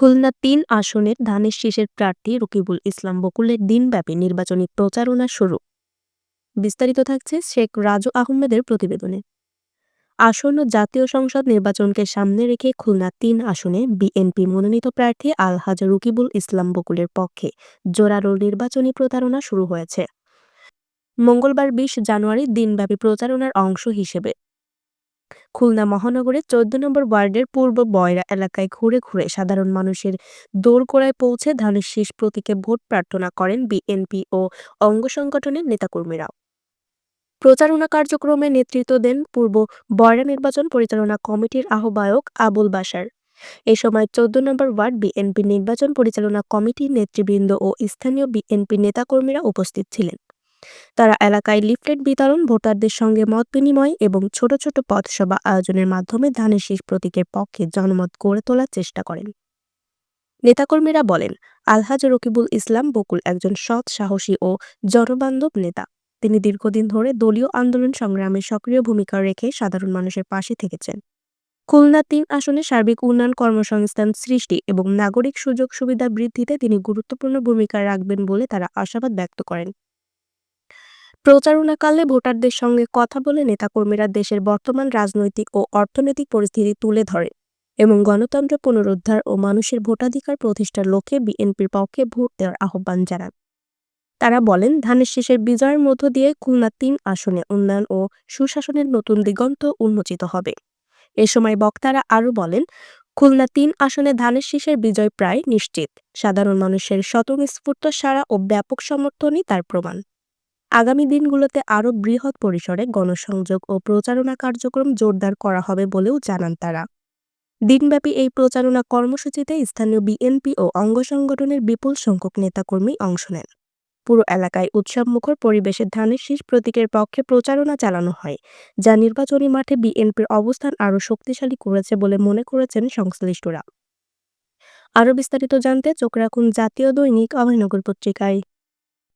খুলনা-৩ আসনের ধানের শীষের প্রার্থী রকিবুল ইসলাম বকুলের দিনব্যাপী নির্বাচনী প্রচারণা শুরু। বিস্তারিত থাকছে শেখ রাজু আহমেদের প্রতিবেদনে। আসন্ন জাতীয় সংসদ নির্বাচনকে সামনে রেখে খুলনা-৩ আসনে বিএনপি মনোনীত প্রার্থী আলহাজ রকিবুল ইসলাম বকুলের পক্ষে জোরালো নির্বাচনী প্রচারণা শুরু হয়েছে। মঙ্গলবার ২০ জানুয়ারি দিনব্যাপী প্রচারণার অংশ হিসেবে খুলনা মহানগরের ১৪ নম্বর ওয়ার্ডের পূর্ব বয়রা এলাকায় ঘুরে ঘুরে সাধারণ মানুষের দোরগোড়ায় পৌঁছে ধানের শীষ প্রতীকে ভোট প্রার্থনা করেন বিএনপি ও অঙ্গ সংগঠনের নেতাকর্মীরা। প্রচারণা কার্যক্রমে নেতৃত্ব দেন পূর্ব বয়রা নির্বাচন পরিচালনা কমিটির আহ্বায়ক আবুল বাশার। এ সময় ১৪ নম্বর ওয়ার্ড বিএনপি নির্বাচন পরিচালনা কমিটির নেতৃবৃন্দ ও স্থানীয় বিএনপি নেতাকর্মীরা উপস্থিত ছিলেন। তারা এলাকায় লিফলেট বিতরণ, ভোটারদের সঙ্গে মত বিনিময় এবং ছোট ছোট পথসভা আয়োজনের মাধ্যমে ধানের শীষ প্রতীকের পক্ষে জনমত গড়ে তোলার চেষ্টা করেন। নেতাকর্মীরা বলেন, আলহাজ রকিবুল ইসলাম বকুল একজন সৎ, সাহসী ও জনবান্ধব নেতা। তিনি দীর্ঘদিন ধরে দলীয় আন্দোলন সংগ্রামে সক্রিয় ভূমিকা রেখে সাধারণ মানুষের পাশে থেকেছেন। খুলনা-৩ আসনে সার্বিক উন্নয়ন, কর্মসংস্থান সৃষ্টি এবং নাগরিক সুযোগ সুবিধা বৃদ্ধিতে তিনি গুরুত্বপূর্ণ ভূমিকা রাখবেন বলে তারা আশাবাদ ব্যক্ত করেন। প্রচারণাকালে ভোটারদের সঙ্গে কথা বলে নেতাকর্মীরা দেশের বর্তমান রাজনৈতিক ও অর্থনৈতিক পরিস্থিতি তুলে ধরেন এবং গণতন্ত্র পুনরুদ্ধার ও মানুষের ভোটাধিকার প্রতিষ্ঠার লক্ষ্যে বিএনপির পক্ষে ভোট দেওয়ার আহ্বান জানান। তারা বলেন, ধানের শীষের বিজয়ের মধ্য দিয়ে খুলনা-৩ আসনে উন্নয়ন ও সুশাসনের নতুন দিগন্ত উন্মোচিত হবে। এ সময় বক্তারা আরও বলেন, খুলনা-৩ আসনে ধানের শীষের বিজয় প্রায় নিশ্চিত। সাধারণ মানুষের স্বতঃস্ফূর্ত সাড়া ও ব্যাপক সমর্থনই তার প্রমাণ। আগামী দিনগুলোতে আরও বৃহৎ পরিসরে গণসংযোগ ও প্রচারণা কার্যক্রম জোরদার করা হবে বলেও জানান তারা। দিনব্যাপী এই প্রচারণা কর্মসূচিতে স্থানীয় বিএনপি ও অঙ্গ সংগঠনের বিপুল সংখ্যক নেতাকর্মী অংশ নেন। পুরো এলাকায় উৎসবমুখর পরিবেশে ধানের শীষ প্রতীকের পক্ষে প্রচারণা চালানো হয়, যা নির্বাচনী মাঠে বিএনপির অবস্থান আরও শক্তিশালী করেছে বলে মনে করেছেন সংশ্লিষ্টরা। আরও বিস্তারিত জানতে চোখ রাখুন জাতীয় দৈনিক অভয়নগর পত্রিকায়।